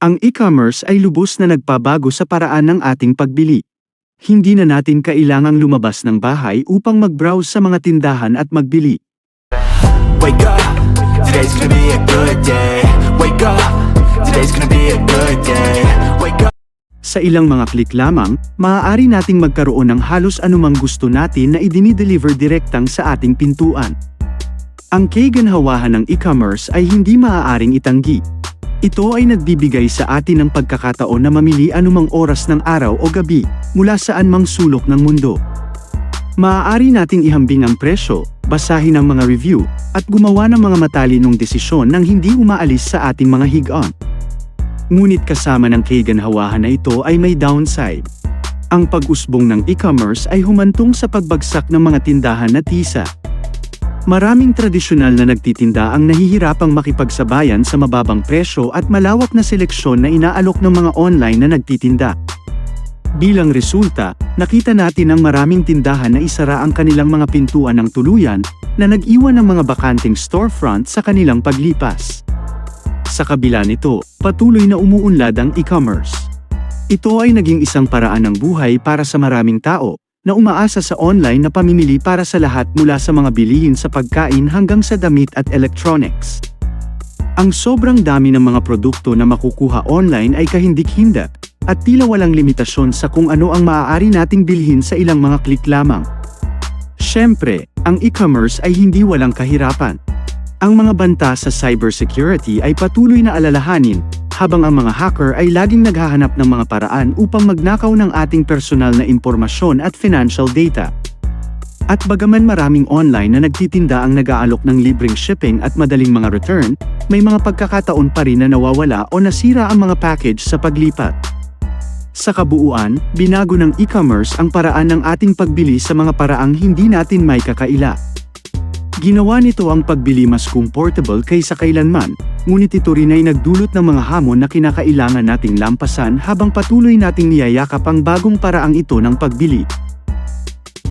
Ang e-commerce ay lubos na nagpabago sa paraan ng ating pagbili. Hindi na natin kailangang lumabas ng bahay upang mag-browse sa mga tindahan at magbili. Wake up, today's gonna be a good day. Wake up, today's gonna be a good day. Wake up. Sa ilang mga click lamang, maaari nating magkaroon ng halos anumang gusto natin na idini-deliver direktang sa ating pintuan. Ang kagandahan ng e-commerce ay hindi maaaring itanggi. Ito ay nagbibigay sa atin ng pagkakataon na mamili anumang oras ng araw o gabi, mula saan mang sulok ng mundo. Maaari nating ihambing ang presyo, basahin ang mga review, at gumawa ng mga matalinong desisyon nang hindi umaalis sa ating mga hig-on. Ngunit kasama ng kagandahan na ito ay may downside. Ang pag-usbong ng e-commerce ay humantong sa pagbagsak ng mga tindahan na tisa. Maraming tradisyonal na nagtitinda ang nahihirapang makipagsabayan sa mababang presyo at malawak na seleksyon na inaalok ng mga online na nagtitinda. Bilang resulta, nakita natin ang maraming tindahan na isara ang kanilang mga pintuan ng tuluyan, na nag-iwan ng mga bakanting storefront sa kanilang paglipas. Sa kabila nito, patuloy na umuunlad ang e-commerce. Ito ay naging isang paraan ng buhay para sa maraming tao, na umaasa sa online na pamimili para sa lahat mula sa mga bilihin sa pagkain hanggang sa damit at electronics. Ang sobrang dami ng mga produkto na makukuha online ay kahindik-hindak, at tila walang limitasyon sa kung ano ang maaari nating bilhin sa ilang mga click lamang. Siyempre, ang e-commerce ay hindi walang kahirapan. Ang mga banta sa cybersecurity ay patuloy na alalahanin, habang ang mga hacker ay laging naghahanap ng mga paraan upang magnakaw ng ating personal na impormasyon at financial data. At bagaman maraming online na nagtitinda ang nag-aalok ng libreng shipping at madaling mga return, may mga pagkakataon pa rin na nawawala o nasira ang mga package sa paglipat. Sa kabuuan, binago ng e-commerce ang paraan ng ating pagbili sa mga paraang hindi natin may kakaila. Ginawa nito ang pagbili mas comfortable kaysa kailanman, ngunit ito rin ay nagdulot ng mga hamon na kinakailangan nating lampasan habang patuloy nating niyayakap ang bagong paraang ito ng pagbili.